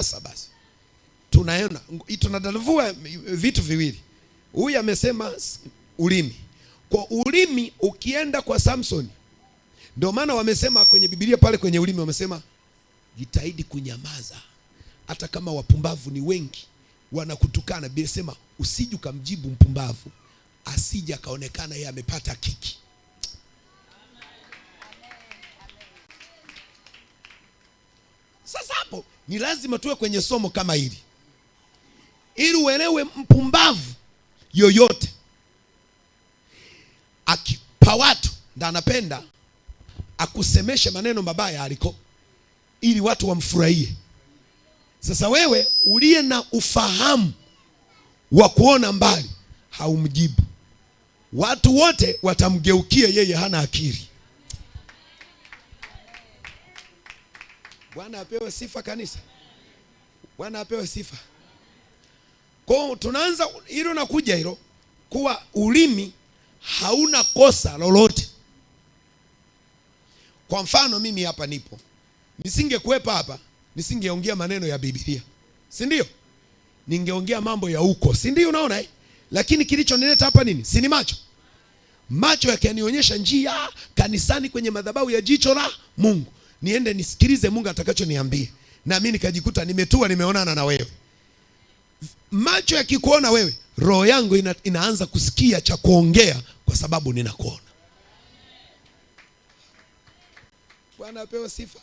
Sasa basi tunaona tunadadavua vitu viwili. Huyu amesema ulimi. Kwa ulimi ukienda kwa Samson, ndio maana wamesema kwenye Biblia pale kwenye ulimi wamesema jitahidi kunyamaza hata kama wapumbavu ni wengi wanakutukana. Biblia sema usije ukamjibu mpumbavu asije akaonekana yeye amepata kiki. Sasa hapo ni lazima tuwe kwenye somo kama hili ili uelewe mpumbavu yoyote akipa watu ndio anapenda akusemeshe maneno mabaya aliko ili watu wamfurahie. Sasa wewe uliye na ufahamu wa kuona mbali haumjibu. Watu wote watamgeukia yeye, hana akili. Bwana apewe sifa kanisa. Bwana apewe sifa. Kwa tunaanza hilo na kuja hilo kuwa ulimi hauna kosa lolote. Kwa mfano mimi hapa nipo. Nisingekuwepa hapa, nisingeongea maneno ya Biblia. Si ndio? Ningeongea mambo ya huko. Si ndio unaona Lakini kilichonileta hapa nini? Si ni macho. Macho yakanionyesha njia kanisani kwenye madhabahu ya jicho la Mungu. Niende nisikilize Mungu atakachoniambia. Na mimi nikajikuta nimetua, nimeonana na wewe. Macho yakikuona wewe, roho yangu inaanza kusikia cha kuongea kwa sababu ninakuona. Bwana apewe sifa.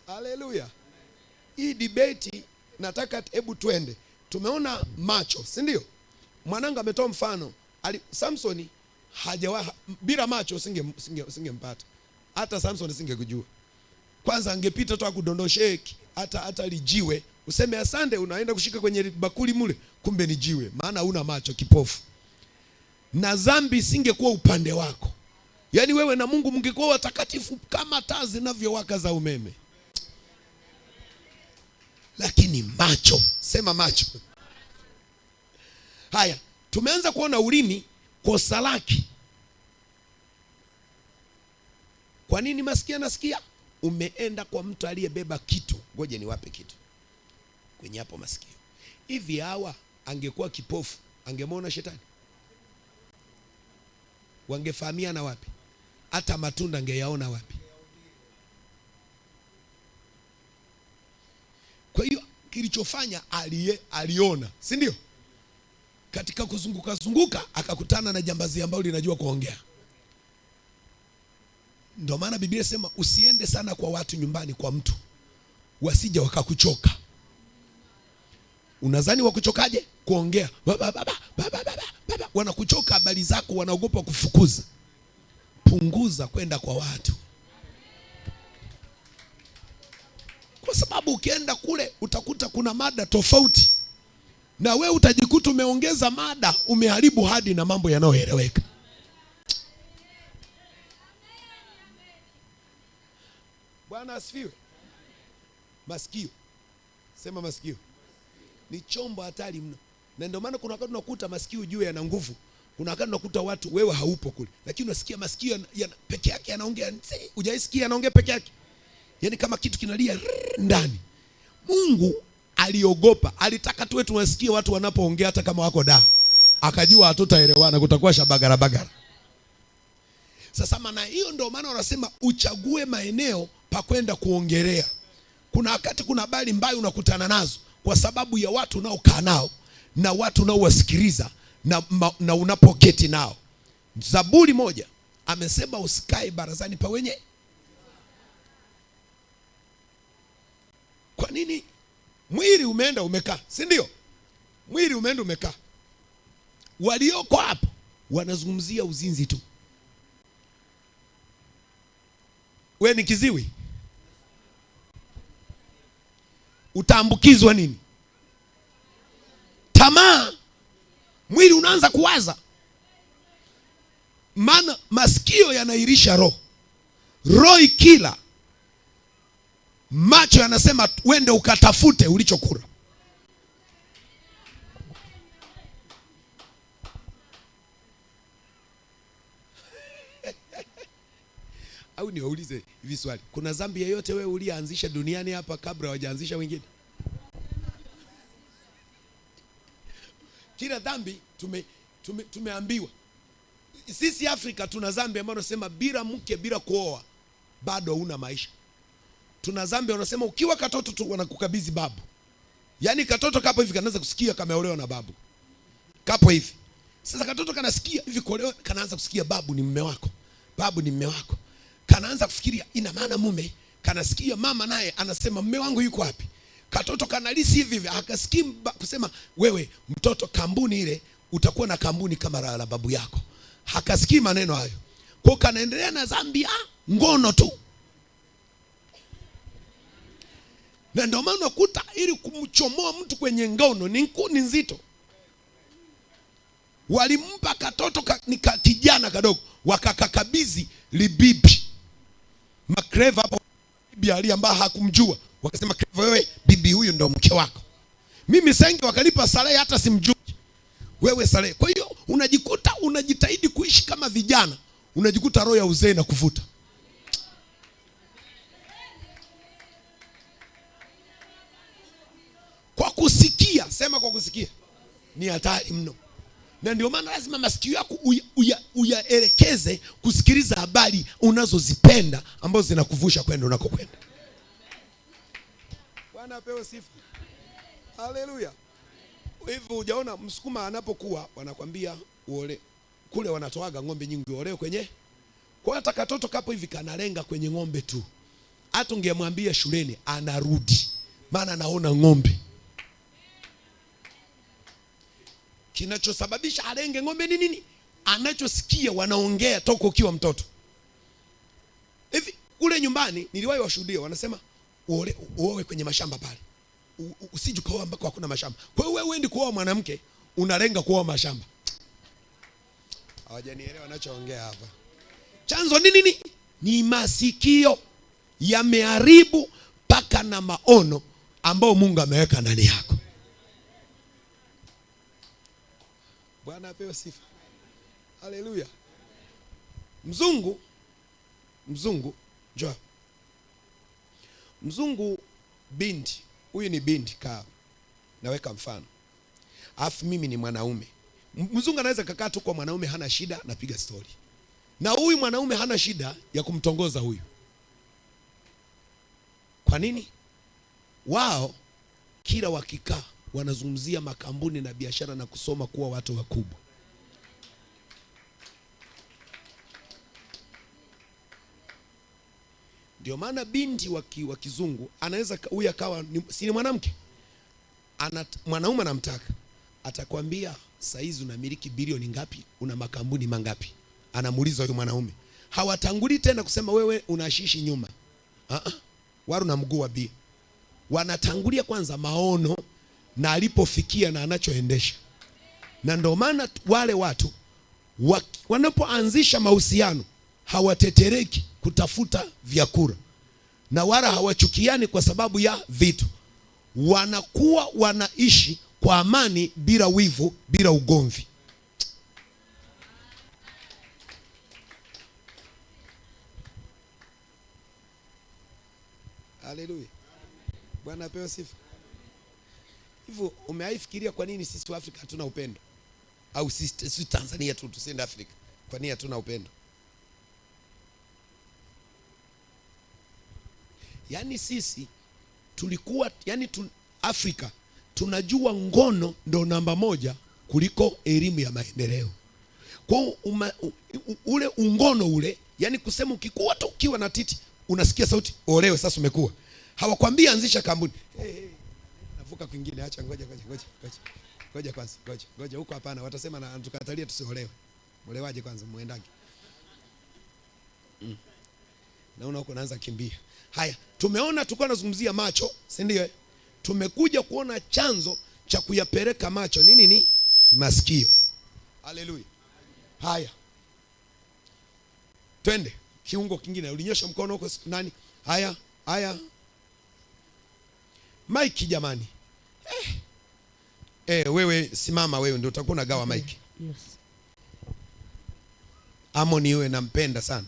Haleluya. Hii debate nataka hebu twende. Tumeona macho, si ndio? Mwanangu ametoa mfano. Samsoni hajawa bila macho singempata. Hata Samson singekujua. Kwanza angepita tu akudondoshe hata lijiwe, useme asante, unaenda kushika kwenye bakuli mule, kumbe ni jiwe, maana huna macho, kipofu. Na dhambi singekuwa upande wako. Yaani wewe na Mungu mngekuwa watakatifu kama taa zinavyowaka za umeme. Lakini macho, sema macho. Haya, tumeanza kuona ulimi kosa lake. Kwa nini masikia nasikia? Umeenda kwa mtu aliyebeba kitu. Ngoja niwape kitu. Kwenye hapo masikio. Hivi hawa angekuwa kipofu, angemwona shetani? Wangefahamiana wapi? Hata matunda angeyaona wapi? Kwa hiyo kilichofanya aliona, si ndio? Katika kuzunguka akakutana na jambazi ambalo linajua kuongea. Ndio maana Biblia inasema usiende sana kwa watu nyumbani kwa mtu, wasije wakakuchoka. Unadhani wakuchokaje? Kuongea. Baba. Wanakuchoka habari zako, wanaogopa kufukuza. Punguza kwenda kwa watu. Kwa sababu ukienda kule utakuta kuna mada tofauti. Na wewe utajikuta umeongeza mada, umeharibu hadi na mambo yanayoeleweka. Bwana asifiwe. Masikio. Sema masikio. Ni chombo hatari mno. Na ndio maana kuna wakati unakuta masikio juu yana nguvu. Kuna wakati unakuta watu wewe haupo kule, lakini unasikia masikio peke yake yanaongea. Hujaisikia yanaongea peke yake. Yaani kama kitu kinalia ndani. Mungu aliogopa, alitaka tuwe tunasikia watu wanapoongea hata kama wako da. Akajua hatutaelewana, kutakuwa shabagara. Sasa maana hiyo ndio maana wanasema uchague maeneo pa kwenda kuongelea. Kuna wakati kuna habari mbaya unakutana nazo kwa sababu ya watu unaokaa nao na watu unaowasikiliza na unapoketi nao. Zaburi 1 amesema usikae barazani pa wenye. Kwa nini? Mwili umeenda umekaa, si ndio? Mwili umeenda umekaa. Walioko hapo wanazungumzia uzinzi tu. Wewe ni kiziwi, utaambukizwa nini? Tamaa. Mwili unaanza kuwaza. Maana masikio yanairisha roho. Roho ikila, macho yanasema wende ukatafute ulichokula. Au niwaulize hivi swali, kuna dhambi yoyote wewe ulianzisha duniani hapa kabla hawajaanzisha wengine? Kila dhambi tumeambiwa. Sisi Afrika tuna dhambi ambayo nasema bila mke, bila kuoa bado huna maisha. Tuna dhambi wanasema ukiwa katoto tu wanakukabidhi babu. Yaani katoto kapo hivi kanaanza kusikia kameolewa na babu. Kapo hivi. Sasa katoto kanasikia hivi kuolewa, kanaanza kusikia babu ni mume wako. Babu ni mume wako. Kanaanza kufikiria ina maana mume, kanasikia mama naye anasema mume wangu yuko wapi? Katoto kanalisi hivi akasikia kusema wewe mtoto kambuni ile utakuwa na kambuni kama la babu yako. Hakasikii maneno hayo. Kwa kanaendelea na dhambi ngono tu. Na ndio maana unakuta ili kumchomoa mtu kwenye ngono ni nzito. Walimpa katoto kijana kadogo, wakakakabizi libibi. Makreva hapo bibi ali ambaye hakumjua. Wakasema Kreva, wewe bibi huyu ndo mke wako. Mimi Senge wakalipa Salehe hata simjui. Wewe Salehe. Kwa hiyo unajikuta unajitahidi kuishi kama vijana, unajikuta roho ya uzee na kuvuta. Kwa kusikia, sema kwa kusikia, ni hatari mno. Na ndio maana lazima masikio yako uyaelekeze kusikiliza habari unazozipenda ambazo zinakuvusha kwenda unakokwenda. Bwana apewe sifa. Haleluya. Hivi hujaona Msukuma anapokuwa wanakwambia uole kule, wanatoaga ng'ombe nyingi uolewe kwenye. Kwa hata katoto kapo hivi kanalenga kwenye ng'ombe tu. Hata ungemwambia shuleni anarudi, maana anaona ng'ombe. Kinachosababisha alenge ng'ombe ni nini? Anachosikia wanaongea toka ukiwa mtoto. Hivi kule nyumbani niliwahi washuhudia wanasema uowe kwenye mashamba pale. Usije kuoa ambako hakuna mashamba. Kwa hiyo wewe uendi kuoa mwanamke, unalenga kuoa mashamba. Hawajanielewa wanachoongea hapa. Chanzo ni nini? Ni masikio yameharibu paka na maono ambao Mungu ameweka ndani yako. Bwana apewe sifa. Haleluya. Mzungu njoo. Mzungu binti, huyu ni binti kaa. Naweka mfano. Alafu mimi ni mwanaume. Mzungu anaweza kukaa tu kwa mwanaume hana shida, napiga story. Na huyu mwanaume hana shida ya kumtongoza huyu. Kwa nini? Wao kila wakikaa wanazungumzia makampuni na biashara na kusoma kuwa watu wakubwa. Ndio maana binti wa kizungu anaweza huyu akawa si ni mwanamke, mwanaume anamtaka, atakwambia saizi unamiliki bilioni ngapi, una makampuni mangapi. Anamuuliza huyu mwanaume. Hawatanguli tena kusema wewe unashishi nyuma. Waru na mguu wa bi. Wanatangulia kwanza maono na alipofikia na anachoendesha. Na ndio maana wale watu wanapoanzisha mahusiano hawatetereki kutafuta vyakula, na wala hawachukiani kwa sababu ya vitu. Wanakuwa wanaishi kwa amani, bila wivu, bila ugomvi. Haleluya. Bwana apewe sifa. Hivyo umeifikiria kwa nini sisi wa Afrika hatuna upendo? Au sisi Tanzania tu tusende Afrika, kwa nini hatuna upendo? Yaani sisi tulikuwa Afrika tunajua ngono ndo namba moja kuliko elimu ya maendeleo. Kwa ule ungono ule, yani kusema ukikuwa tu ukiwa na titi unasikia sauti olewe sasa umekuwa. Hawakwambia anzisha kampuni. Navuka kwingine, acha ngoja kwanza. Ngoja huko hapana, watasema na tukatalia tusiolewe. Molewaje kwanza muendage. Naona huko naanza kimbia. Haya, tumeona tulikuwa tunazungumzia macho, si ndio? Tumekuja kuona chanzo cha kuyapeleka macho nini? Ni masikio. Haleluya. Haya. Twende kiungo kingine. Ulinyosha mkono huko nani? Haya. Mike jamani. Wewe simama, wewe ndio utakuwa unagawa Mike. Yes. Amoni wewe nampenda sana.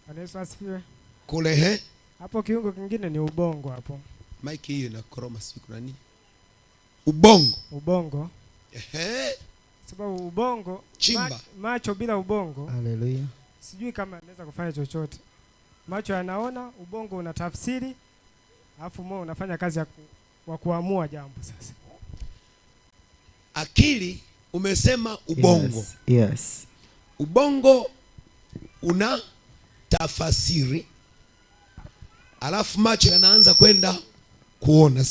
Anaweza asifiwe. Kule hapo kiungo kingine ni ubongo hapo. Mike hiyo na koroma siku na nini? Ubongo. Ehe. Sababu ubongo Chimba. macho bila ubongo. Haleluya. Sijui kama anaweza kufanya chochote. Macho yanaona, ubongo unatafsiri, alafu moyo unafanya kazi ya kuamua jambo sasa. Akili umesema ubongo. Yes. Ubongo una tafasiri, alafu macho yanaanza kwenda kuona.